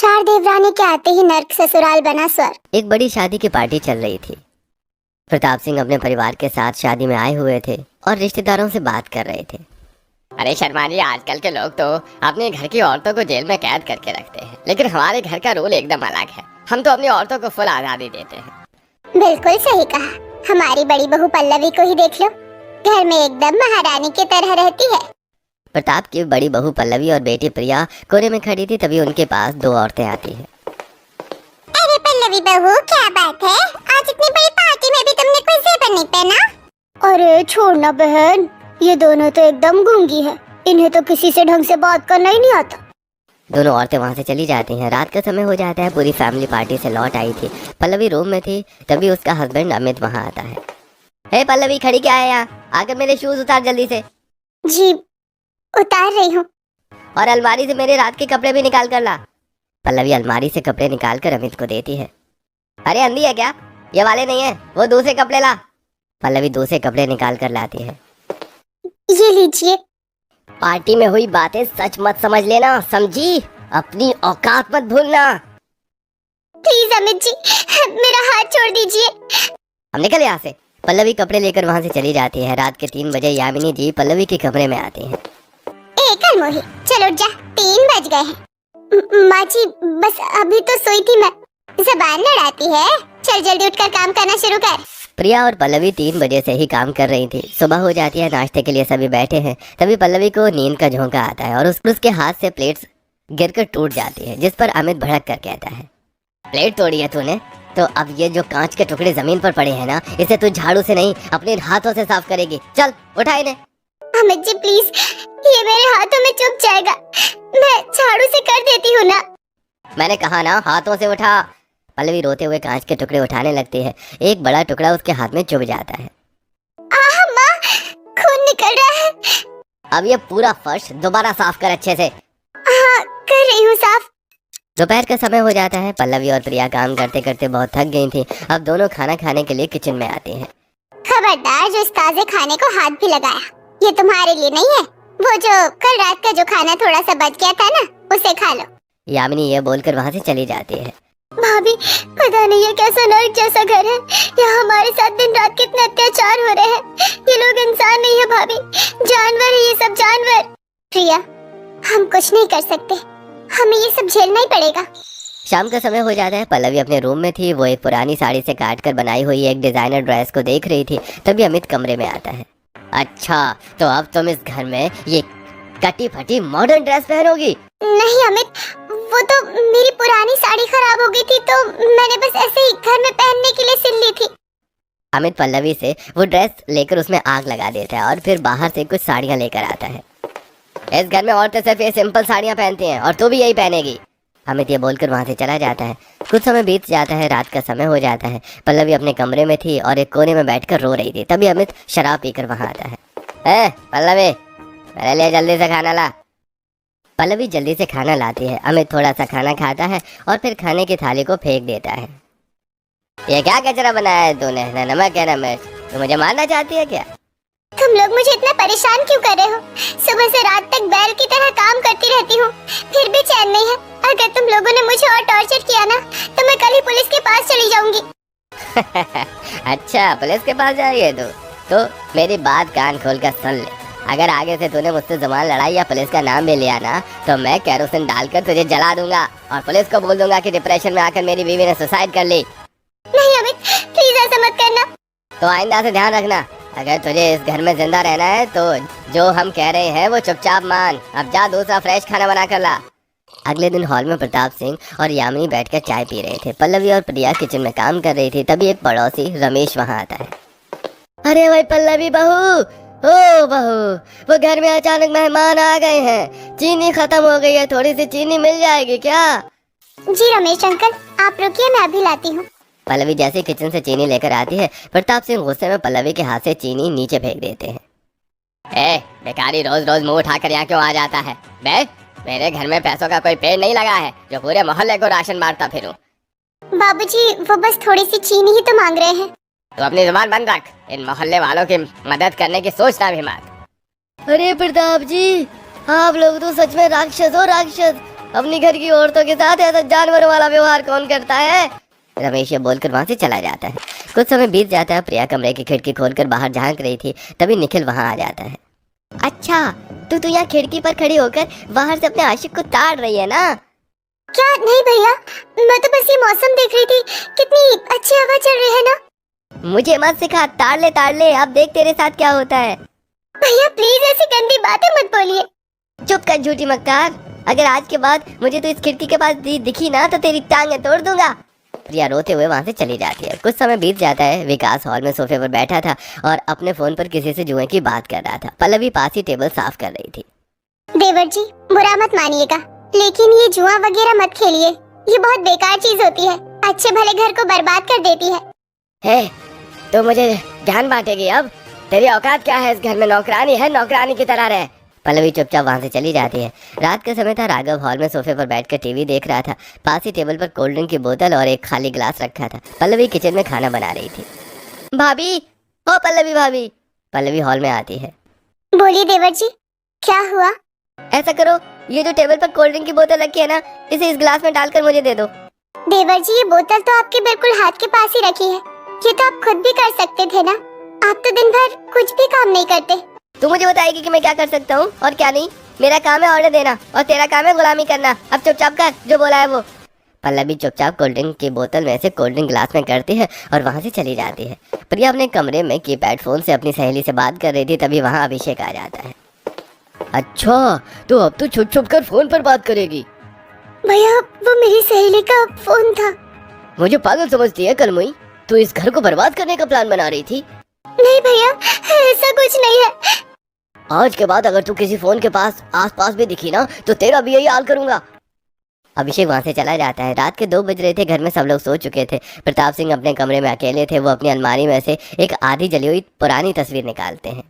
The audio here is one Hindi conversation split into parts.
चार देवरानी के आते ही नर्क ससुराल बना स्वर। एक बड़ी शादी की पार्टी चल रही थी। प्रताप सिंह अपने परिवार के साथ शादी में आए हुए थे और रिश्तेदारों से बात कर रहे थे। अरे शर्मा जी, आजकल के लोग तो अपने घर की औरतों को जेल में कैद करके रखते हैं, लेकिन हमारे घर का रूल एकदम अलग है। हम तो अपनी औरतों को फुल आजादी देते हैं। बिल्कुल सही कहा। हमारी बड़ी बहू पल्लवी को ही देख लो, घर में एकदम महारानी की तरह रहती है। प्रताप की बड़ी बहू पल्लवी और बेटी प्रिया कोने में खड़ी थी, तभी उनके पास दो औरतें आती हैं। अरे पल्लवी बहू, क्या बात है, आज इतनी बड़ी पार्टी में भी तुमने कोई ज़ेवर नहीं पहना? अरे छोड़ना बहन, ये दोनों तो एकदम गूंगी है, इन्हें तो किसी से ढंग से बात करना ही नहीं आता। दोनों औरतें वहाँ से चली जाती हैं। रात का समय हो जाता है। पूरी फैमिली पार्टी से लौट आई थी। पल्लवी रूम में थी, तभी उसका हस्बैंड अमित वहाँ आता है। हे पल्लवी, खड़ी क्या है यहाँ? आकर मेरे शूज उतार जल्दी से। जी उतार रही हूँ। और अलमारी से मेरे रात के कपड़े भी निकाल कर ला। पल्लवी अलमारी से कपड़े निकाल कर अमित को देती है। अरे अंधी है क्या? ये वाले नहीं है, वो दूसरे कपड़े ला। पल्लवी दूसरे कपड़े निकाल कर लाती है। ये लीजिए। पार्टी में हुई बातें सच मत समझ लेना, समझी? अपनी औकात मत भूलना। प्लीज अमित जी, मेरा हाथ छोड़ दीजिए। हम निकल यहाँ से। पल्लवी कपड़े लेकर वहाँ से चली जाती है। रात के 3 बजे यामिनी जी पल्लवी के कमरे में आती हैं। मोही, चलो उठ जा, 3 बज गए हैं। माँ जी बस अभी तो सोई थी मैं। ज़बान लड़ाती है, चल जल्दी उठकर काम करना शुरू कर। प्रिया और पल्लवी 3 बजे से ही काम कर रही थी। सुबह हो जाती है, नाश्ते के लिए सभी बैठे हैं। तभी पल्लवी को नींद का झोंका आता है और उसके हाथ से प्लेट्स गिरकर टूट जाती है, जिस पर अमित भड़क कर कहता है, प्लेट तोड़ी है तूने? तो अब ये जो कांच के टुकड़े जमीन पर पड़े हैं ना, इसे तू झाड़ू से नहीं अपने हाथों से साफ करेगी। चल उठा इन्हें। अमित जी प्लीज, ये मेरे हाथों में चुभ जाएगा, मैं झाड़ू से कर देती हूँ ना। मैंने कहा ना, हाथों से उठा। पल्लवी रोते हुए कांच के टुकड़े उठाने लगती है। एक बड़ा टुकड़ा उसके हाथ में चुभ जाता है। आह माँ, खून निकल रहा है। अब ये पूरा फर्श दोबारा साफ कर अच्छे से। हाँ कर रही हूँ साफ। दोपहर का समय हो जाता है। पल्लवी और प्रिया काम करते करते बहुत थक गई थी। अब दोनों खाना खाने के लिए किचन में आती हैं। खबरदार, जो इस ताजे खाने को हाथ भी लगाया, ये तुम्हारे लिए नहीं है। वो जो कल रात का जो खाना थोड़ा सा बच गया था ना, उसे खा लो। यामिनी ये बोलकर वहाँ से चली जाती है। भाभी, पता नहीं ये कैसा नर्क जैसा घर है, यहाँ हमारे साथ दिन रात कितने अत्याचार हो रहे हैं। ये लोग इंसान नहीं है भाभी, जानवर है ये सब, जानवर। प्रिया, हम कुछ नहीं कर सकते, हमें ये सब झेलना ही पड़ेगा। शाम का समय हो जाता है। पल्लवी अपने रूम में थी। वो एक पुरानी साड़ी से काट कर बनाई हुई एक डिजाइनर ड्रेस को देख रही थी। तभी अमित कमरे में आता है। अच्छा, तो अब तुम इस घर में ये कटी फटी मॉडर्न ड्रेस पहनोगी? नहीं अमित, वो तो मेरी पुरानी साड़ी खराब हो गई थी, तो मैंने बस ऐसे ही घर में पहनने के लिए सिल ली थी। अमित पल्लवी से वो ड्रेस लेकर उसमें आग लगा देता है और फिर बाहर से कुछ साड़ियाँ लेकर आता है। इस घर में औरतें सिर्फ ये सिंपल साड़ियाँ पहनती हैं और तू भी यही पहनेगी। अमित ये बोलकर वहाँ से चला जाता है। कुछ समय बीत जाता है। रात का समय हो जाता है। पल्लवी अपने कमरे में थी और एक कोने में बैठकर रो रही थी। तभी अमित शराब पीकर वहाँ आता है। पल्लवी, मेरे लिए जल्दी से खाना ला। पल्लवी जल्दी से खाना लाती है। अमित थोड़ा सा खाना खाता है और फिर खाने की थाली को फेंक देता है। ये क्या कचरा बनाया है तूने? न नमक है न मिर्च। तू मुझे मारना चाहती है क्या? तुम लोग मुझे इतना परेशान क्यों कर रहे हो? सुबह से रात तक बैल की तरह काम करती रहती हूँ, फिर भी चैन नहीं है। अगर तुम लोगों ने मुझे और टॉर्चर किया ना, तो मैं कल ही पुलिस के पास चली जाऊंगी। अच्छा, पुलिस के पास जाएगी तू? तो मेरी बात कान खोल कर सुन ले। अगर आगे से तूने मुझसे जुबान लड़ाई या पुलिस का नाम भी लिया ना, तो मैं केरोसिन डालकर तुझे जला दूंगा और पुलिस को बोल दूंगा कि डिप्रेशन में आकर मेरी बीवी ने सुसाइड कर ली। नहीं अमित, प्लीज ऐसा मत करना। तो आइंदा से ध्यान रखना, अगर तुझे इस घर में जिंदा रहना है तो जो हम कह रहे हैं वो चुपचाप मान। अब जा दूसरा फ्रेश खाना बना कर ला। अगले दिन हॉल में प्रताप सिंह और यामिनी बैठकर चाय पी रहे थे। पल्लवी और प्रिया किचन में काम कर रही थी। तभी एक पड़ोसी रमेश वहाँ आता है। अरे भाई पल्लवी बहू, ओ बहू, वो घर में अचानक मेहमान आ गए हैं। चीनी खत्म हो गई है, थोड़ी सी चीनी मिल जाएगी क्या? जी रमेश अंकल, आप रुकिए, मैं अभी लाती हूँ। पल्लवी जैसे किचन से चीनी लेकर आती है, प्रताप सिंह गुस्से में पल्लवी के हाथ से चीनी नीचे फेंक देते हैं। बेकारी, रोज रोज मुंह उठाकर यहाँ क्यों आ जाता है? मेरे घर में पैसों का कोई पेड़ नहीं लगा है जो पूरे मोहल्ले को राशन बांटता फिरूं। बाबूजी, वो बस थोड़ी सी चीनी ही तो मांग रहे हैं। तो अपनी जुबान बंद रख। इन मोहल्ले वालों की मदद करने की सोचना भी मत। अरे प्रताप जी, आप लोग तो सच में राक्षस हो, राक्षस। अपनी घर की औरतों के साथ ऐसा जानवरों वाला व्यवहार कौन करता है? रमेश ये बोलकर वहां से चला जाता है। कुछ समय बीत जाता है। प्रिया कमरे की खिड़की खोलकर बाहर झांक रही थी, तभी निखिल वहां आ जाता है। अच्छा, तू यहाँ खिड़की पर खड़ी होकर बाहर से अपने आशिक को ताड़ रही है ना? क्या? नहीं भैया, मैं तो बस ये मौसम देख रही थी, कितनी अच्छी हवा चल रही है ना। मुझे मत सिखा, ताड़ ले, अब देख तेरे साथ क्या होता है। भैया प्लीज ऐसी गंदी बातें मत बोलिए। चुप कर झूठी मक्कार, अगर आज के बाद मुझे तो इस खिड़की के पास दिखी ना तो तेरी टांगें तोड़ दूंगा। प्रिया रोते हुए वहां से चली जाती है। कुछ समय बीत जाता है। विकास हॉल में सोफे पर बैठा था और अपने फोन पर किसी से जुए की बात कर रहा था। पल्लवी पास ही टेबल साफ कर रही थी। देवर जी, बुरा मत मानिएगा, लेकिन ये जुआ वगैरह मत खेलिए, ये बहुत बेकार चीज होती है, अच्छे भले घर को बर्बाद कर देती है। हे, तो मुझे ज्ञान बांटेगी अब? तेरी औकात क्या है इस घर में? नौकरानी है, नौकरानी की तरह रहे। पल्लवी चुपचाप वहां से चली जाती है। रात का समय था। राघव हॉल में सोफे पर बैठकर टीवी देख रहा था। पास ही टेबल पर कोल्ड ड्रिंक की बोतल और एक खाली गिलास रखा था। पल्लवी किचन में खाना बना रही थी। भाभी, ओ पल्लवी भाभी। पल्लवी हॉल में आती है। बोलिए देवर जी, क्या हुआ? ऐसा करो, ये जो टेबल पर कोल्ड ड्रिंक की बोतल रखी है ना, इसे इस गिलास में डालकर मुझे दे दो। देवर जी, ये बोतल तो आपके बिल्कुल हाथ के पास ही रखी है, ये तो आप खुद भी कर सकते थे ना, आप तो दिन भर कुछ भी काम नहीं करते। तू मुझे बताएगी कि मैं क्या कर सकता हूँ और क्या नहीं? मेरा काम है ऑर्डर देना और तेरा काम है गुलामी करना। अब चुपचाप कर जो बोला है वो। पल्लवी चुपचाप कोल्ड ड्रिंक की बोतल में से कोल्ड ड्रिंक गिलास में करती है और वहां से चली जाती है। प्रिया अपने कमरे में कीपैड फोन से अपनी सहेली से बात कर रही थी, तभी वहां अभिषेक आ जाता है। अच्छा, तो अब तो छुप छुप कर फोन पर बात करेगी? भैया, वो मेरी सहेली का फोन था। मुझे पागल समझती है कलमुई? तू इस घर को बर्बाद करने का प्लान बना रही थी? नहीं भैया, ऐसा कुछ नहीं है। आज के बाद अगर तू किसी फोन के पास आसपास भी दिखी ना तो तेरा भी यही हाल करूंगा। अभिषेक वहां से चला जाता है। रात के 2 बज रहे थे। घर में सब लोग सो चुके थे। प्रताप सिंह अपने कमरे में अकेले थे। वो अपनी अलमारी में से एक आधी जली हुई पुरानी तस्वीर निकालते हैं।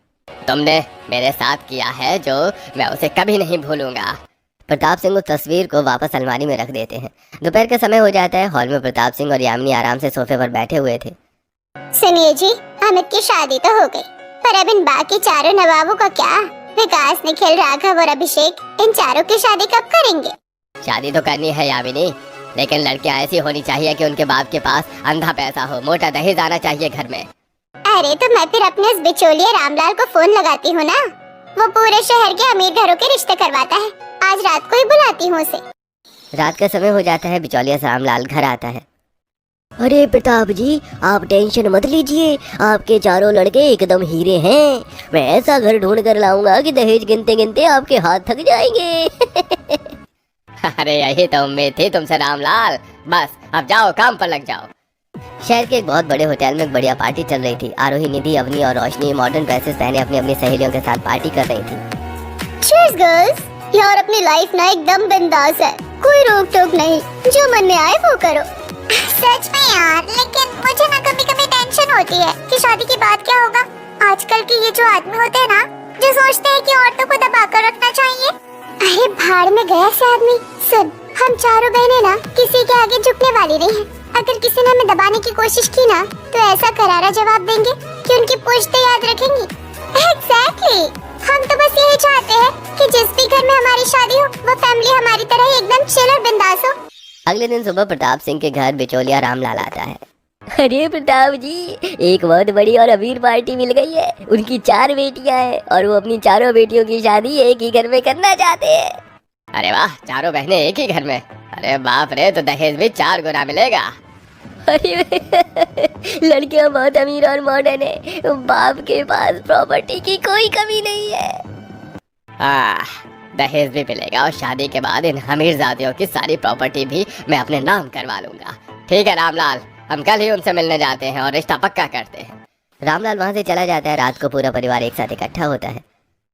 तुमने मेरे साथ किया है जो मैं उसे कभी नहीं भूलूंगा। प्रताप सिंह उस तस्वीर को वापस अलमारी में रख देते हैं। दोपहर का समय हो जाता है। हॉल में प्रताप सिंह और यामिनी आराम से सोफे पर बैठे हुए थे। सुनिए जी, अमित की शादी तो हो गई, पर अब इन बाकी चारों नवाबों का क्या? विकास, निखिल, राघव और अभिषेक, इन चारों की शादी कब करेंगे? शादी तो करनी है यामिनी, लेकिन लड़कियां ऐसी होनी चाहिए कि उनके बाप के पास अंधा पैसा हो, मोटा दहेज आना चाहिए घर में। अरे तो मैं फिर अपने इस बिचौलिए रामलाल को फोन लगाती हूँ ना, वो पूरे शहर के अमीर घरों के रिश्ते करवाता है। आज रात को ही बुलाती हूँ उसे। रात का समय हो जाता है। बिचौलिया रामलाल घर आता है। अरे प्रताप जी, आप टेंशन मत लीजिए, आपके चारों लड़के एकदम हीरे हैं। मैं ऐसा घर ढूंढ कर लाऊंगा कि दहेज गिनते गिनते आपके हाथ थक जाएंगे। अरे यही तो उम्मीद थी तुमसे रामलाल। बस अब जाओ, काम पर लग जाओ। शहर के एक बहुत बड़े होटल में एक बढ़िया पार्टी चल रही थी। आरोही, निधि, अवनी और रोशनी मॉडर्न ड्रेसेस पहने अपनी अपनी सहेलियों के साथ पार्टी कर रही थी। चीयर्स गर्ल्स, यार अपनी लाइफ ना एकदम बिंदास है, कोई रोक टोक नहीं, जो मन में आए वो करो। सच में यार, लेकिन मुझे ना कभी कभी टेंशन होती है कि शादी के बाद क्या होगा। आजकल के ये जो आदमी होते हैं ना, जो सोचते हैं कि औरतों को दबा कर रखना चाहिए। अरे भाड़ में गया से आदमी। सुन, हम चारों बहनें ना किसी के आगे झुकने वाली नहीं है। अगर किसी ने हमें दबाने की कोशिश की ना तो ऐसा करारा जवाब देंगे कि उनकी पूछते याद रखेंगी। एग्जैक्टली, हम तो बस यही चाहते हैं कि जिस भी घर में हमारी शादी हो वो फैमिली हमारी तरह ही एकदम चिल और बिंदास हो। अगले दिन सुबह प्रताप सिंह के घर बिचौलिया रामलाल आता है। अरे प्रताप जी, एक बहुत बड़ी और अमीर पार्टी मिल गई है। उनकी 4 बेटियां हैं और वो अपनी चारों बेटियों की शादी एक ही घर में करना चाहते हैं। अरे वाह, चारों बहनें एक ही घर में? अरे बाप रे, तो दहेज भी 4 गुना मिलेगा। अरे लड़कियां बहुत अमीर और मॉडर्न है, बाप के पास प्रॉपर्टी की कोई कमी नहीं है। दहेज भी मिलेगा और शादी के बाद इन अमीरजादियों की सारी प्रॉपर्टी भी मैं अपने नाम करवा लूंगा। ठीक है रामलाल, हम कल ही उनसे मिलने जाते हैं और रिश्ता पक्का करते हैं। रामलाल वहाँ से चला जाता है। रात को पूरा परिवार एक साथ इकट्ठा होता है।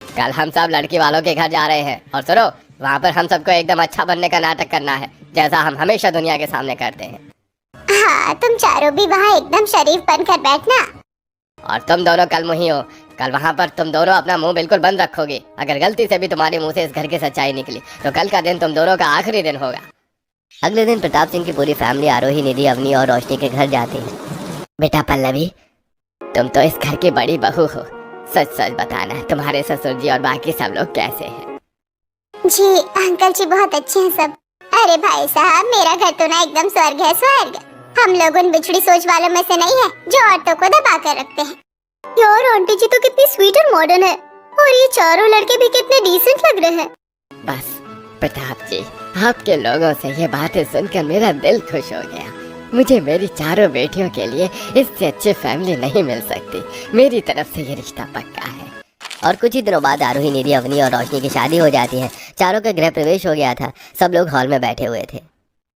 कल हम सब लड़की वालों के घर जा रहे हैं और सुनो, वहाँ पर हम सबको एकदम अच्छा बनने का नाटक करना है, जैसा हम हमेशा दुनिया के सामने करते हैं। हाँ, तुम चारों भी वहाँ एकदम शरीफ बनकर बैठना। और तुम दोनों कल मुही हो, कल वहाँ पर तुम दोनों अपना मुंह बिल्कुल बंद रखोगे। अगर गलती से भी तुम्हारे मुंह से इस घर की सच्चाई निकली तो कल का दिन तुम दोनों का आखिरी दिन होगा। अगले दिन प्रताप सिंह की पूरी फैमिली आरोही, निधि, अवनी और रोशनी के घर जाती है। बेटा पल्लवी, तुम तो इस घर की बड़ी बहू हो, सच सच बताना तुम्हारे ससुर जी और बाकी सब लोग कैसे हैं? जी अंकल जी बहुत अच्छे हैं सब। अरे भाई साहब, मेरा घर तो ना एकदम स्वर्ग है, स्वर्ग। हम लोग उन बिछड़ी सोच वालों में से नहीं है जो औरतों को दबा कर रखते हैं। यार आंटी जी तो कितनी स्वीट और मॉडर्न है, और ये चारों लड़के भी कितने डिसेंट लग रहे हैं। बस प्रताप जी, आपके लोगों से ये बातें सुनकर मेरा दिल खुश हो गया। मुझे मेरी चारों बेटियों के लिए इससे अच्छी फैमिली नहीं मिल सकती। मेरी तरफ से ये रिश्ता पक्का है। और कुछ ही दिनों बाद आरोही, निधि, अवनी और रोशनी की शादी हो जाती है। चारों का गृह प्रवेश हो गया था। सब लोग हॉल में बैठे हुए थे।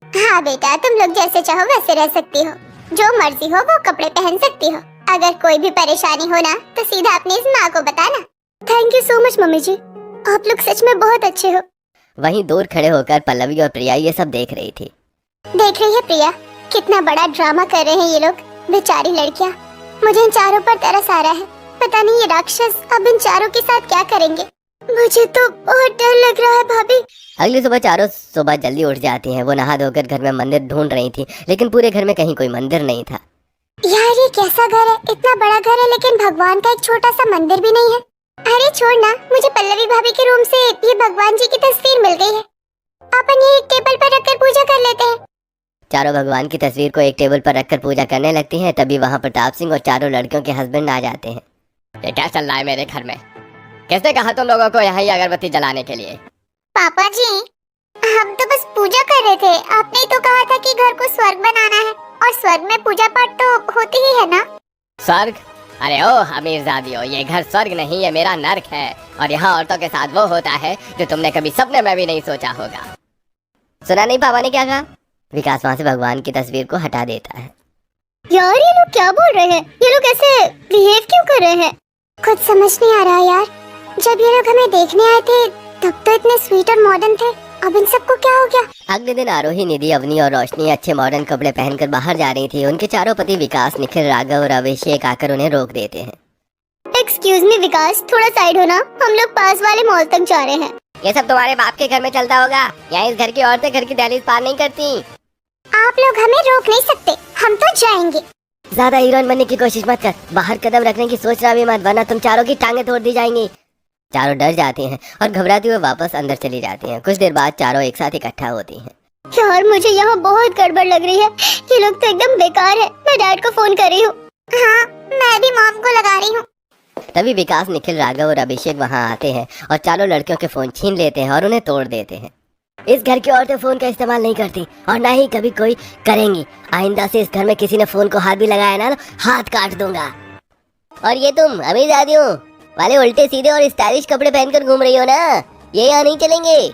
हाँ बेटा, तुम लोग जैसे चाहो वैसे रह सकती हो, जो मर्जी हो वो कपड़े पहन सकती हो। अगर कोई भी परेशानी हो ना तो सीधा अपनी इस माँ को बताना। Thank you so much mummy ji, आप लोग सच में बहुत अच्छे हो। वहीं दूर खड़े होकर पल्लवी और प्रिया ये सब देख रही थी। देख रही है प्रिया, कितना बड़ा ड्रामा कर रहे हैं ये लोग, बेचारी लड़कियाँ। मुझे इन चारों पर तरस आ रहा है। पता नहीं ये राक्षस अब इन चारों के साथ क्या करेंगे। मुझे तो बहुत डर लग रहा है भाभी। अगली सुबह चारों सुबह जल्दी उठ जाती हैं। वो नहा धोकर घर में मंदिर ढूंढ रही थी, लेकिन पूरे घर में कहीं कोई मंदिर नहीं था। यार ये कैसा घर है, इतना बड़ा घर है लेकिन भगवान का एक छोटा सा मंदिर भी नहीं है। अरे छोड़ ना, मुझे पल्लवी भाभी के रूम से ये भगवान जी की तस्वीर मिल गई है। अपन ये एक टेबल पर रखकर पूजा कर लेते हैं। चारों भगवान की तस्वीर को एक टेबल पर रखकर पूजा करने लगती हैं। तभी वहाँ प्रताप सिंह और चारों लड़कियों के हस्बैंड आ जाते हैं। ये क्या चल रहा है मेरे घर में? किसने कहा तुम लोगों को यहाँ ही अगरबत्ती जलाने के लिए? पापा जी, हम तो बस पूजा कर रहे थे। आपने ही तो कहा था कि घर को स्वर्ग बनाना है, और स्वर्ग में पूजा पाठ तो होती ही है ना। स्वर्ग? अरे ओ अमीरजादियों, ये घर स्वर्ग नहीं, ये मेरा नर्क है। और यहाँ औरतों के साथ वो होता है जो तुमने कभी सपने में भी नहीं सोचा होगा। सुना नहीं पापा ने क्या कहा? विकास वहाँ से भगवान की तस्वीर को हटा देता है। यार ये लोग क्या बोल रहे हैं? ये लोग ऐसे बिहेव क्यों कर रहे हैं? कुछ समझ नहीं आ रहा यार। जब ये लोग हमें देखने आए थे तब तो इतने स्वीट और मॉडर्न थे, अब इन सबको क्या हो गया? अगले दिन आरोही, निधि, अवनी और रोशनी अच्छे मॉडर्न कपड़े पहनकर बाहर जा रही थी। उनके चारों पति विकास, निखिल, राघव और अभिषेक आकर उन्हें रोक देते हैं। एक्सक्यूज मी विकास, थोड़ा साइड हो ना, हम लोग पास वाले मॉल तक जा रहे हैं। ये सब तुम्हारे बाप के घर में चलता होगा। यहाँ इस घर की औरतें घर की दहलीज पार नहीं करती। आप लोग हमें रोक नहीं सकते, हम तो जाएंगे। ज्यादा हीरोइन बनने की कोशिश मत कर, बाहर कदम रखने की सोचना भी मत, वरना तुम चारों की टांगे तोड़ दी जाएंगी। चारों डर जाती हैं और घबराती हुए वापस अंदर चली जाती हैं। कुछ देर बाद चारों एक साथ इकट्ठा होती हैं। यार मुझे यहाँ बहुत गड़बड़ लग रही है, ये लोग तो एकदम बेकार है। मैं डैड को फोन कर रही हूँ। हाँ, मैं भी मॉम को लगा रही हूँ। तभी विकास, निखिल, राघव और अभिषेक वहाँ आते हैं और चारों लड़कियों के फोन छीन लेते हैं और उन्हें तोड़ देते हैं। इस घर की औरतें फोन का इस्तेमाल नहीं करती और ना ही कभी कोई करेंगी। आइंदा से इस घर में किसी ने फोन को हाथ भी लगाया ना, हाथ काट दूंगा। और ये तुम अमीरजादियों वाले उल्टे सीधे और स्टाइलिश कपड़े पहनकर घूम रही हो ना, ये यहाँ नहीं चलेंगे।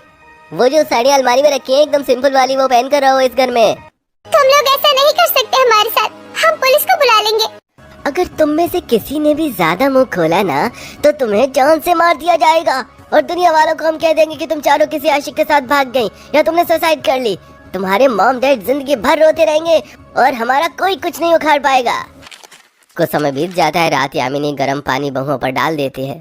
वो जो साड़ियाँ अलमारी में रखी हैं एकदम सिंपल वाली, वो पहन कर रहो इस घर में। तुम लोग ऐसा नहीं कर सकते हमारे साथ, हम पुलिस को बुला लेंगे। अगर तुम में से किसी ने भी ज्यादा मुंह खोला ना तो तुम्हें जान से मार दिया जाएगा, और दुनिया वालों को हम कह देंगे कि तुम चारों किसी आशिक के साथ भाग गई या तुमने सुसाइड कर ली। तुम्हारे मॉम डैड जिंदगी भर रोते रहेंगे और हमारा कोई कुछ नहीं उखाड़ पाएगा। कुछ समय बीत जाता है। रात यामिनी गर्म पानी बहुओं पर डाल देती है।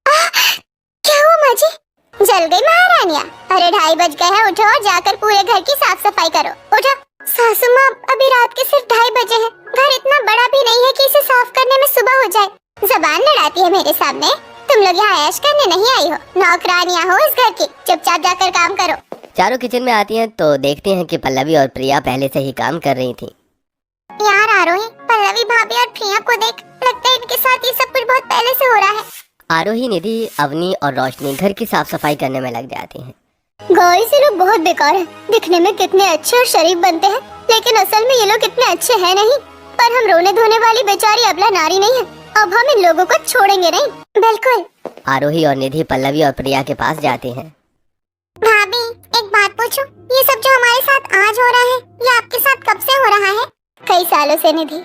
क्या हुआ माँ जी? जल गई महारानिया? अरे 2:30 बज गए हैं, उठो और जाकर पूरे घर की साफ सफाई करो। उठो। सासू माँ, अभी रात के सिर्फ 2:30 बजे हैं। घर इतना बड़ा भी नहीं है कि इसे साफ करने में सुबह हो जाए। जबान लड़ाती है मेरे सामने। तुम लोग यहाँ ऐश करने नहीं आई हो, नौकरानियाँ हो इस घर की। चुपचाप जाकर काम करो। चारों किचन में आती हैं तो देखती हैं कि पल्लवी और प्रिया पहले से ही काम कर रही थी। यार आरोही, पल्लवी भाभी और प्रिया को देख, लगता है इनके साथ ये सब कुछ बहुत पहले से हो रहा है। आरोही, निधि, अवनी और रोशनी घर की साफ सफाई करने में लग जाती हैं। गाइस ये लोग बहुत बेकार हैं। दिखने में कितने अच्छे और शरीफ बनते हैं, लेकिन असल में ये लोग इतने अच्छे हैं नहीं। पर हम रोने धोने वाली बेचारी अबला नारी नहीं है, अब हम इन लोगों को छोड़ेंगे नहीं। बिल्कुल। आरोही और निधि पल्लवी और प्रिया के पास जाती हैं। भाभी एक बात पूछूं, ये सब जो हमारे साथ आज हो रहा है, ये आपके साथ कब से हो रहा है? कई सालों से निधि,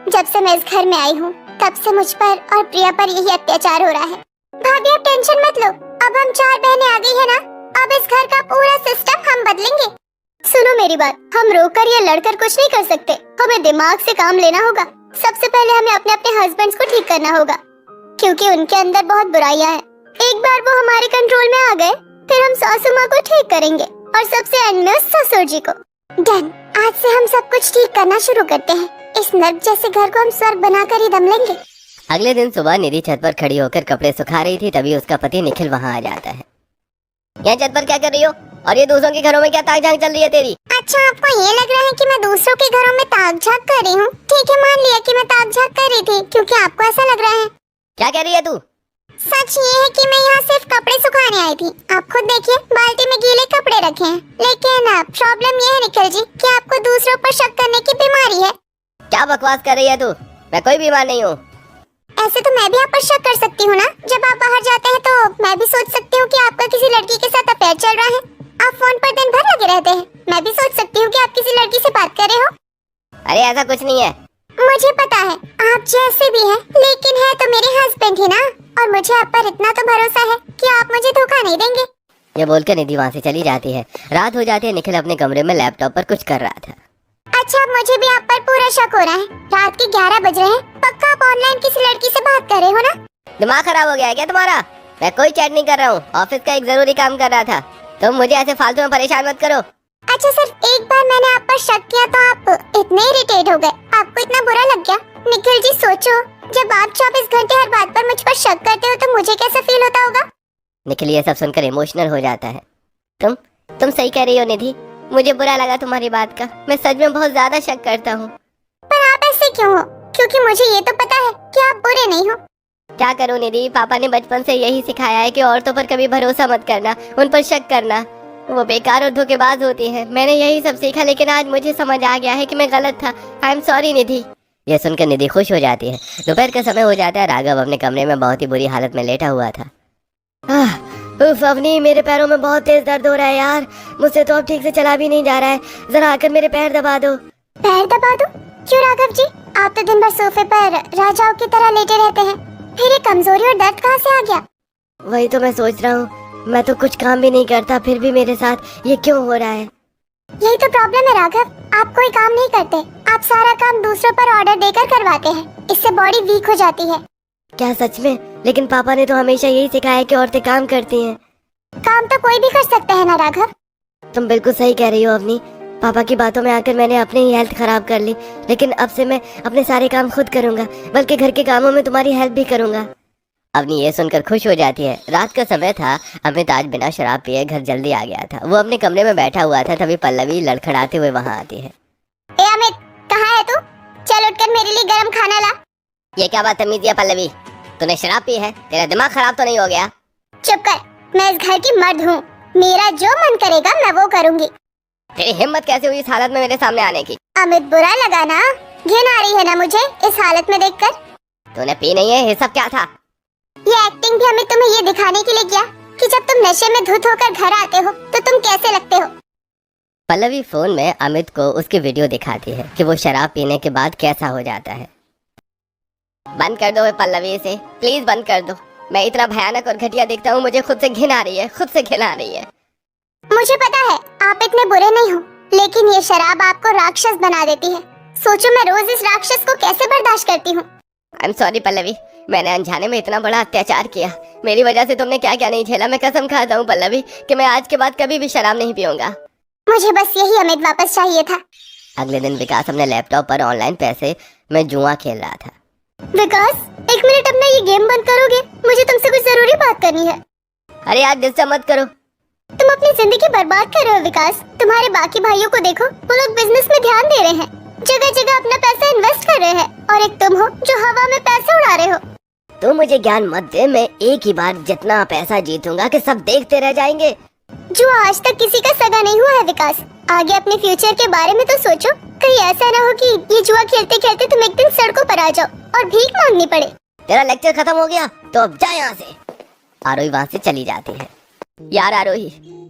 जब से मैं इस घर में आई हूँ तब से मुझ पर और प्रिया पर यही अत्याचार हो रहा है। भाभी आप टेंशन मत लो, अब हम 4 बहनें आ गई है ना, अब इस घर का पूरा सिस्टम हम बदलेंगे। सुनो मेरी बात, हम रोकर या लड़कर कुछ नहीं कर सकते, हमें दिमाग से काम लेना होगा। सबसे पहले हमें अपने अपने हस्बैंड्स को ठीक करना होगा, क्योंकि उनके अंदर बहुत बुराइयां हैं। एक बार वो हमारे कंट्रोल में आ गए, फिर हम सासू माँ को ठीक करेंगे और सबसे एंड में उस ससुर जी को। डन, आज से हम सब कुछ ठीक करना शुरू करते हैं। इस नर्क जैसे घर को हम स्वर्ग बनाकर ही दम लेंगे। अगले दिन सुबह निधि छत पर खड़ी होकर कपड़े सुखा रही थी, तभी उसका पति निखिल वहाँ आ जाता है। यहाँ छत पर क्या कर रही हो? और ये दूसरों के घरों में क्या ताक झांक चल रही है तेरी? अच्छा, आपको ये लग रहा है कि मैं दूसरों के घरों में ताक झांक कर रही हूँ? ठीक है, मान लिया कि मैं ताक झांक कर रही थी, क्योंकि आपको ऐसा लग रहा है। क्या कह रही है तू? सच ये है कि मैं यहाँ सिर्फ कपड़े सुखाने आई थी। आप खुद देखिए, बाल्टी में गीले कपड़े रखे हैं। लेकिन प्रॉब्लम ये है निखिल जी कि आपको दूसरों पर शक करने की बीमारी है। क्या बकवास कर रही है तू? मैं कोई बीमार नहीं हूँ। ऐसे तो मैं भी आप पर शक कर सकती हूँ ना। जब आप बाहर जाते हैं तो मैं भी सोच सकती हूँ कि आपका किसी लड़की के साथ अफेयर चल रहा है। आप फोन पर दिन भर लगे रहते हैं। मैं भी सोच सकती हूँ कि आप किसी लड़की से बात कर रहे हो। अरे ऐसा कुछ नहीं है। मुझे पता है आप जैसे भी हैं, लेकिन है तो मेरे हस्बैंड ही ना। और मुझे आप पर इतना तो भरोसा है कि आप मुझे धोखा नहीं देंगे। ये बोलकर निधि वहाँ से चली जाती है। रात हो जाती है। निखिल अपने कमरे में लैपटॉप पर कुछ कर रहा था। अच्छा, मुझे भी आप पर पूरा शक हो रहा है। रात के 11 बज रहे हैं। पक्का आप ऑनलाइन किसी लड़की से बात कर रहे हो ना? दिमाग खराब हो गया है क्या तुम्हारा? मैं कोई चैट नहीं कर रहा हूँ। ऑफिस का एक जरूरी काम कर रहा था। तुम मुझे ऐसे फालतू में परेशान मत करो। अच्छा, सिर्फ एक बार मैंने आप पर शक किया तो आप इतने इरिटेट हो गए? आपको इतना बुरा लग गया? निखिल जी सोचो, जब आप 24 घंटे हर बात पर मुझ पर शक करते हो तो मुझे कैसा फील होता होगा? निखिल ये सब सुनकर इमोशनल हो जाता है। तुम सही कह रही हो निधि। मुझे बुरा लगा तुम्हारी बात का। मैं सच में बहुत ज्यादा शक करता हूँ। पर आप ऐसे क्यों हो? क्योंकि मुझे ये तो पता है कि आप बुरे नहीं हो। क्या करूँ निधि, पापा ने बचपन से यही सिखाया है कि औरतों पर कभी भरोसा मत करना, उन पर शक करना, वो बेकार और धोखेबाज होती है। मैंने यही सब सीखा, लेकिन आज मुझे समझ आ गया है कि मैं गलत था। आई एम सॉरी निधि। यह सुनकर निधि खुश हो जाती है। दोपहर का समय हो जाता है। राघव अपने कमरे में बहुत ही बुरी हालत में लेटा हुआ था। उफ अवनी, मेरे पैरों में बहुत तेज दर्द हो रहा है यार। मुझसे तो अब ठीक से चला भी नहीं जा रहा है। जरा आकर मेरे पैर दबा दो। पैर दबा दो? क्यों राघव जी, आप तो दिन भर सोफे पर राजाओं की तरह लेटे रहते हैं। फिर ये कमजोरी और दर्द कहाँ से आ गया? वही तो मैं सोच रहा हूँ। मैं तो कुछ काम भी नहीं करता, फिर भी मेरे साथ ये क्यों हो रहा है? यही तो प्रॉब्लम है राघव, आप कोई काम नहीं करते। आप सारा काम दूसरों पर ऑर्डर देकर करवाते हैं। इससे बॉडी वीक हो जाती है। क्या सच में? लेकिन पापा ने तो हमेशा यही सिखाया है कि औरतें काम करती हैं। काम तो कोई भी कर सकता है ना राघव। तुम बिल्कुल सही कह रही हो अवनी। पापा की बातों में आकर मैंने अपनी ही हेल्थ खराब कर ली। लेकिन अब से मैं अपने सारे काम खुद करूंगा, बल्कि घर के कामों में तुम्हारी हेल्प भी करूंगा। अवनी ये सुनकर खुश हो जाती है। रात का समय था। अमित आज बिना शराब पिए घर जल्दी आ गया था। वो अपने कमरे में बैठा हुआ था, तभी पल्लवी लड़खड़ाते हुए वहाँ आती है। ए अमित, कहाँ है तू? चल उठकर मेरे लिए गरम खाना ला। ये क्या बदतमीजी है पल्लवी? तूने शराब पी है? तेरा दिमाग खराब तो नहीं हो गया? चुप कर, मैं इस घर की मर्द हूँ। मेरा जो मन करेगा मैं वो करूँगी। तेरी हिम्मत कैसे हुई इस हालत में मेरे सामने आने की? अमित, बुरा लगा ना? घिन आ रही है ना मुझे इस हालत में देखकर? तूने पी नहीं है? ये सब क्या था? ये एक्टिंग भी हमें तुम्हें ये दिखाने के लिए किया कि जब तुम नशे में धुत होकर घर आते हो तो तुम कैसे लगते हो। पल्लवी फोन में अमित को उसकी वीडियो दिखाती है कि वो शराब पीने के बाद कैसा हो जाता है। बंद कर दो पल्लवी, इसे प्लीज बंद कर दो। मैं इतना भयानक और घटिया दिखता हूँ, मुझे खुद से घिन आ रही है, खुद से घिन आ रही है। मुझे पता है आप इतने बुरे नहीं हो, लेकिन ये शराब आपको राक्षस बना देती है। सोचो मैं रोज इस राक्षस को कैसे बर्दाश्त करती हूँ। आई एम सॉरी पल्लवी, मैंने अनजाने में इतना बड़ा अत्याचार किया। मेरी वजह से तुमने क्या क्या नहीं झेला। मैं कसम खाता हूँ पल्लवी कि मैं आज के बाद कभी भी शराब नहीं पीऊंगा। मुझे बस यही अमित वापस चाहिए था। अगले दिन विकास अपने लैपटॉप पर ऑनलाइन पैसे में जुआ खेल रहा था। विकास, एक मिनट, अपना ये गेम बंद करोगे? मुझे तुमसे कुछ जरूरी बात करनी है। अरे यार डिस्टर्ब मत करो। तुम अपनी जिंदगी बर्बाद कर रहे हो विकास। तुम्हारे बाकी भाइयों को देखो, वो लोग बिजनेस में ध्यान दे रहे हैं, जगह जगह अपना पैसा इन्वेस्ट कर रहे हैं, और एक तुम हो जो हवा में पैसे उड़ा रहे हो। तो मुझे ज्ञान मत दे। मैं एक ही बार जितना पैसा जीतूंगा कि सब देखते रह जाएंगे। जो आज तक किसी का सगा नहीं हुआ है विकास। आगे अपने फ्यूचर के बारे में तो सोचो। कहीं ऐसा ना हो कि ये जुआ खेलते खेलते तुम एक दिन सड़कों पर आ जाओ और भीख मांगनी पड़े। तेरा लेक्चर खत्म हो गया तो अब जा यहाँ से। आरोही वहाँ से चली जाती है। यार आरोही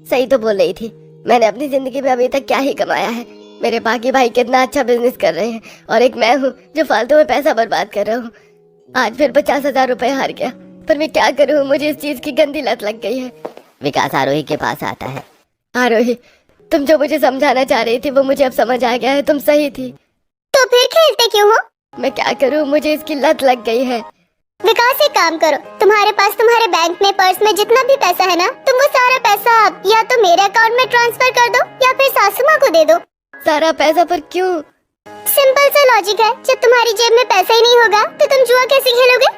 सही तो बोल रही थी। मैंने अपनी जिंदगी में अभी तक क्या ही कमाया है। मेरे बाकी भाई कितना अच्छा बिजनेस कर रहे हैं और एक मैं हूँ जो फालतू में पैसा बर्बाद कर रहा हूँ। आज फिर 50,000 रुपए हार गया। पर मैं क्या करूँ, मुझे इस चीज की गंदी लत लग गई है। विकास आरोही के पास आता है। आरोही, तुम जो मुझे समझाना चाह रही थी वो मुझे अब समझ आ गया है। तुम सही थी। तो फिर खेलते क्यों हो? मैं क्या करूँ, मुझे इसकी लत लग गई है। विकास एक काम करो, तुम्हारे पास तुम्हारे बैंक में पर्स में जितना भी पैसा है ना, तुम वो सारा पैसा या तो मेरे अकाउंट में ट्रांसफर कर दो या फिर सासू माँ को दे दो। सारा पैसा? पर क्यों? सिंपल सा लॉजिक है। जब तुम्हारी जेब में पैसा ही नहीं होगा तो तुम जुआ कैसे खेलोगे?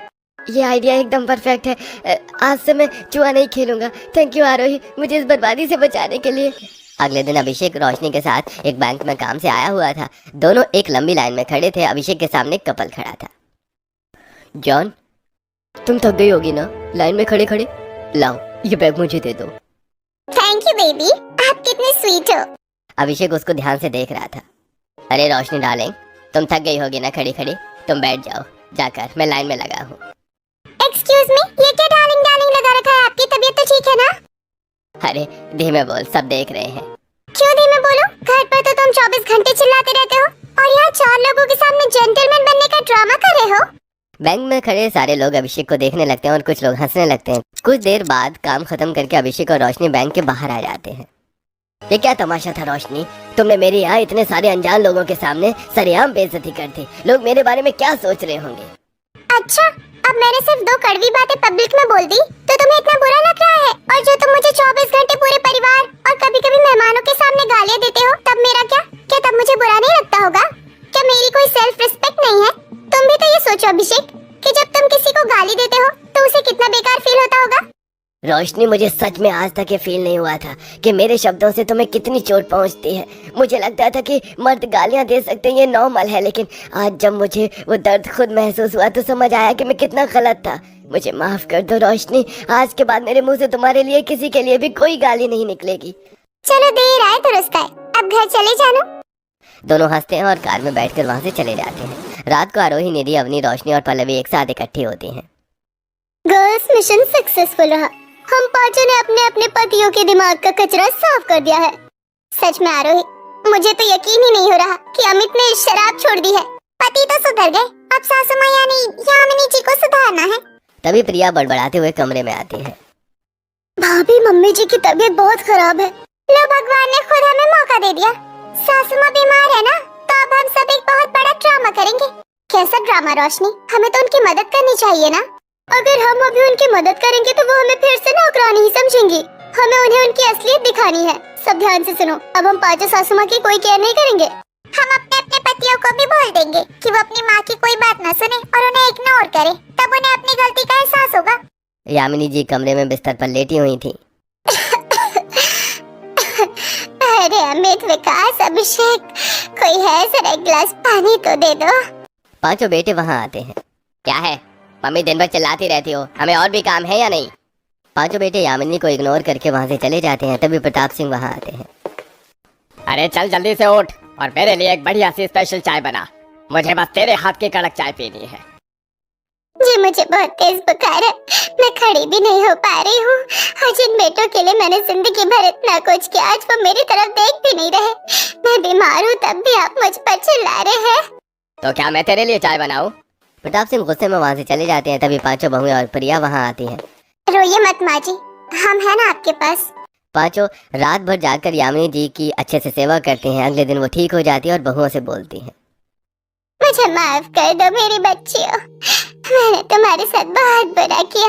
ये आइडिया एकदम परफेक्ट है। आज से मैं जुआ नहीं खेलूंगा। थैंक यू आरोही, मुझे इस बर्बादी से बचाने के लिए। अगले दिन अभिषेक रोशनी के साथ एक बैंक में काम से आया हुआ था। दोनों एक लंबी लाइन में खड़े थे। अभिषेक के सामने एक कपल खड़ा था। जॉन, तुम थक गई होगी ना लाइन में खड़े खड़े? लाओ ये बैग मुझे दे दो। थैंक यू बेबी, आप कितने स्वीट हो। अभिषेक उसको ध्यान से देख रहा था। अरे रोशनी डार्लिंग, तुम थक गई होगी ना खड़ी खड़ी, तुम बैठ जाओ जाकर, मैं लाइन में लगा हूँ। एक्सक्यूज मी, ये क्या डार्लिंग डार्लिंग लगा रखा है? आपकी तबीयत तो ठीक है ना? अरे धीमे बोल, सब देख रहे हैं। क्यों धीमे बोलो? घर पर तो तुम 24 घंटे चिल्लाते रहते हो और यहाँ 4 लोगों के सामने जेंटलमैन बनने का ड्रामा कर रहे हो। बैंक में खड़े सारे लोग अभिषेक को देखने लगते हैं और कुछ लोग हंसने लगते हैं। कुछ देर बाद काम खत्म करके अभिषेक और रोशनी बैंक के बाहर आ जाते हैं। ये क्या तमाशा था रोशनी? तुमने मेरे यहाँ इतने सारे अनजान लोगों के सामने सरेआम बेइज्जती कर दी। लोग मेरे बारे में क्या सोच रहे होंगे? अच्छा, अब मैंने सिर्फ 2 कड़वी बातें पब्लिक में बोल दी तो तुम्हें इतना बुरा लग रहा है? और जो तुम मुझे 24 घंटे पूरे परिवार और कभी-कभी मेहमानों के सामने गालियाँ देते हो, तब मेरा क्या? क्या तब मुझे बुरा नहीं लगता होगा? क्या मेरी कोई सेल्फ रिस्पेक्ट नहीं है? तुम भी तो ये सोचो अभिषेक कि जब तुम किसी को गाली देते हो तो उसे कितना बेकार फील होता होगा। रोशनी, मुझे सच में आज तक ये फील नहीं हुआ था कि मेरे शब्दों से तुम्हें कितनी चोट पहुंचती है। मुझे लगता था कि मर्द गालियां दे सकते हैं, ये नॉर्मल है, लेकिन आज जब मुझे वो दर्द खुद महसूस हुआ तो समझ आया कि मैं कितना गलत था। मुझे माफ कर दो रोशनी, आज के बाद मेरे मुंह से तुम्हारे लिए किसी के लिए भी कोई गाली नहीं निकलेगी। चलो देर आए दुरुस्त आए, अब घर चले जाना। दोनों हंसते हैं और कार में बैठकर वहां से चले जाते हैं। रात को आरोही, निधि, अवनी, रोशनी और पल्लवी एक साथ इकट्ठी होती हैं। गर्ल्स, मिशन सक्सेसफुल रहा। हम पांचों ने अपने अपने पतियों के दिमाग का कचरा साफ कर दिया है। सच में आरोही, मुझे तो यकीन ही नहीं हो रहा कि अमित ने शराब छोड़ दी है। पति तो सुधर गए, अब सासू माँ यानी यामिनी जी को सुधारना है। तभी प्रिया बड़बड़ाते हुए कमरे में आती है। भाभी, मम्मी जी की तबीयत बहुत खराब है। लो, भगवान ने खुद हमें मौका दे दिया। सासू माँ बीमार है ना, तो अब हम सब एक बहुत बड़ा ड्रामा करेंगे। कैसा ड्रामा रोशनी? हमें तो उनकी मदद करनी चाहिए ना। अगर हम अभी उनकी मदद करेंगे तो वो हमें फिर से नौकरानी ही समझेंगी। हमें उन्हें उनकी असलियत दिखानी है। सब ध्यान से सुनो, अब हम पांचों सासू माँ की कोई केयर नहीं करेंगे। हम अपने अपने पतियों को भी बोल देंगे कि वो अपनी माँ की कोई बात न सुने और उन्हें इग्नोर करे, तब उन्हें अपनी गलती का एहसास होगा। यामिनी जी कमरे में बिस्तर पर लेटी हुई थी। अरे अमित, विकास, अभिषेक, कोई है? जरा एक गिलास पानी तो दे दो। पांचों बेटे वहां आते हैं। क्या है मम्मी, दिन भर चिल्लाती रहती हो, हमें और भी काम है या नहीं? पांचों बेटे यामिनी को इग्नोर करके वहां से चले जाते हैं। तभी प्रताप सिंह वहां आते हैं। अरे चल जल्दी से उठ और मेरे लिए एक बढ़िया सी स्पेशल चाय बना। मुझे बस तेरे हाथ की कड़क चाय पीनी है। जी, मुझे बहुत तेज बुखार है, मैं खड़ी भी नहीं हो पा रही हूँ। आज इन बेटों के लिए मैंने जिंदगी भर इतना कुछ किया, आज वो मेरी तरफ देख भी नहीं रहे। मैं बीमार हूँ तब भी आप मुझ पर चिल्ला रहे हैं। तो क्या मैं तेरे लिए चाय बनाऊं? प्रताप सिंह गुस्से में वहां से चले जाते हैं। तभी पांचों बहुएं और प्रिया वहां आती हैं। रोइए मत माँ जी, हम है ना आपके पास। पांचों रात भर जाकर यामिनी जी की अच्छे से सेवा करती हैं। अगले दिन वो ठीक हो जाती है और बहुओं से बोलती हैं, मुझे माफ कर दो मेरी बच्चियों, मैंने तुम्हारे साथ बहुत बुरा किया।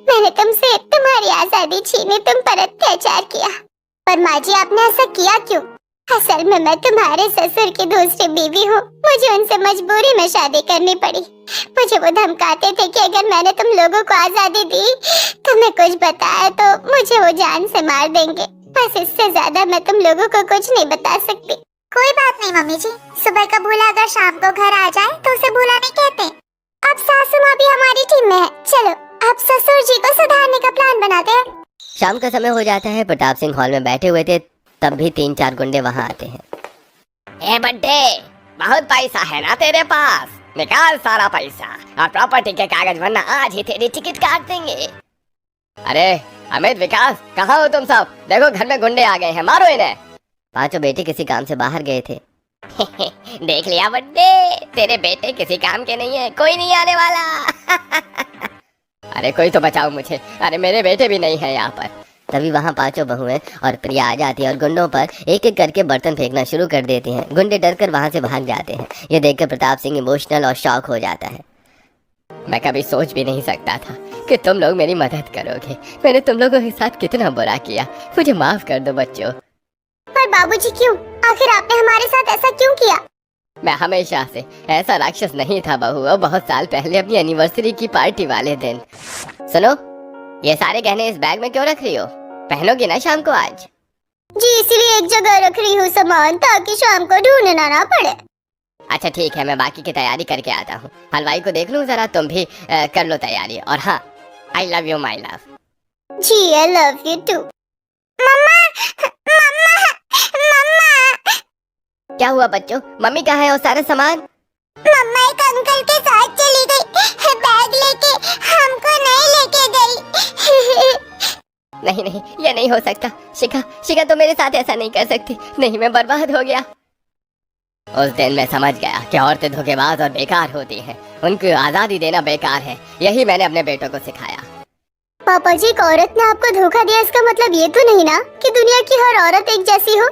मैंने तुमसे तुम्हारी आजादी छीनी, तुम पर अत्याचार किया। पर माँ जी, आपने ऐसा किया क्यों? असल में मैं तुम्हारे ससुर की दूसरी बीवी हूँ। मुझे उनसे मजबूरी में शादी करनी पड़ी। मुझे वो धमकाते थे कि अगर मैंने तुम लोगों को आजादी दी, तुम्हें कुछ बताया तो मुझे वो जान से मार देंगे। बस इससे ज्यादा मैं तुम लोगों को कुछ नहीं बता सकती। कोई बात नहीं मम्मी जी, सुबह का भूला अगर शाम को घर आ जाए तो उसे भूला नहीं कहते। अब सासू माँ भी हमारी टीम में है। चलो अब ससुर जी को सुधारने का प्लान बनाते हैं। शाम का समय हो जाता है। प्रताप सिंह हॉल में बैठे हुए थे, तब भी 3-4 गुंडे वहां आते हैं। ए बड्डे, बहुत पैसा है ना तेरे पास, निकाल सारा पैसा और प्रॉपर्टी के कागज, वरना आज ही तेरी टिकट काट देंगे। अरे अमित, विकास, कहाँ हो तुम सब? देखो घर में गुंडे आ गए हैं, मारो इन्हें। पांचों बेटे किसी काम से बाहर गए थे। देख लिया बड्डे, तेरे बेटे किसी काम के नहीं है, कोई नहीं आने वाला। अरे कोई तो बचाओ मुझे, अरे मेरे बेटे भी नहीं है यहाँ पर। तभी वहां पांचों बहुएं और प्रिया आ जाती है और गुंडों पर एक एक करके बर्तन फेंकना शुरू कर देती हैं। गुंडे डरकर वहां से भाग जाते हैं। ये देखकर प्रताप सिंह इमोशनल और शॉक हो जाता है। मैं कभी सोच भी नहीं सकता था कि तुम लोग मेरी मदद करोगे। मैंने तुम लोगों के साथ कितना बुरा किया, मुझे माफ कर दो बच्चों। पर बाबूजी क्यों? आखिर आपने हमारे साथ ऐसा क्यों किया? मैं हमेशा से ऐसा राक्षस नहीं था बहू। और बहुत साल पहले अपनी एनिवर्सरी की पार्टी वाले दिन। सुनो, ये सारे गहने इस बैग में क्यों रख रही हो? पहनोगी ना शाम को आज? जी इसलिए एक जगह रख रही हूँ सामान, ताकि शाम को ढूंढना ना पड़े। अच्छा ठीक है, मैं बाकी की तैयारी करके आता हूँ। हलवाई को देख लूँ जरा, तुम भी कर लो तैयारी। और हाँ, I love you my love. जी I love you too. Mama mama mama. क्या हुआ बच्चों, मम्मी कहाँ है और सारा सामान? मम्मा एक अंकल के साथ चली गई, बैग लेके हमको नहीं लेके गई। नहीं नहीं, ये नहीं हो सकता। शिखा, शिखा तो मेरे साथ ऐसा नहीं कर सकती। नहीं, मैं बर्बाद हो गया। उस दिन मैं समझ गया कि औरतें धोखेबाज और बेकार होती हैं। उनको आजादी देना बेकार है। यही मैंने अपने बेटों को सिखाया। पापा जी, एक औरत ने आपको धोखा दिया, इसका मतलब ये तो नहीं ना कि दुनिया की हर औरत एक जैसी हो।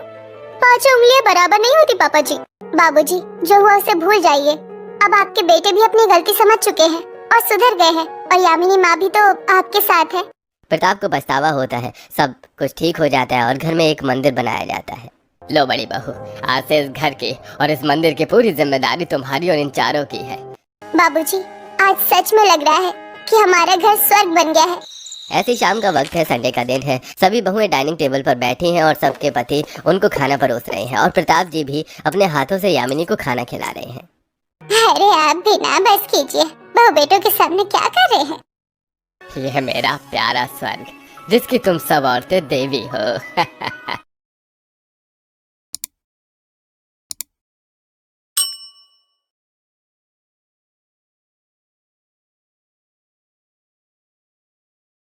5 उंगलियां बराबर नहीं होती पापा जी। बाबूजी, जो हुआ उसे भूल जाइए। अब आपके बेटे भी अपनी गलती समझ चुके हैं और सुधर गए हैं, और यामिनी माँ भी तो आपके साथ है। प्रताप को पछतावा होता है, सब कुछ ठीक हो जाता है और घर में एक मंदिर बनाया जाता है। लो बड़ी बहू, आज से इस घर की और इस मंदिर की पूरी जिम्मेदारी तुम्हारी और इन चारों की है। बाबूजी, आज सच में लग रहा है कि हमारा घर स्वर्ग बन गया है। ऐसी शाम का वक्त है, संडे का दिन है। सभी बहुएं डाइनिंग टेबल पर बैठी हैं और सबके पति उनको खाना परोस रहे हैं, और प्रताप जी भी अपने हाथों से यामिनी को खाना खिला रहे हैं। अरे आप भी ना बस कीजिए, बहू बेटों के सामने क्या कर रहे हैं? यह मेरा प्यारा स्वर्ग, जिसकी तुम सब औरतें देवी हो।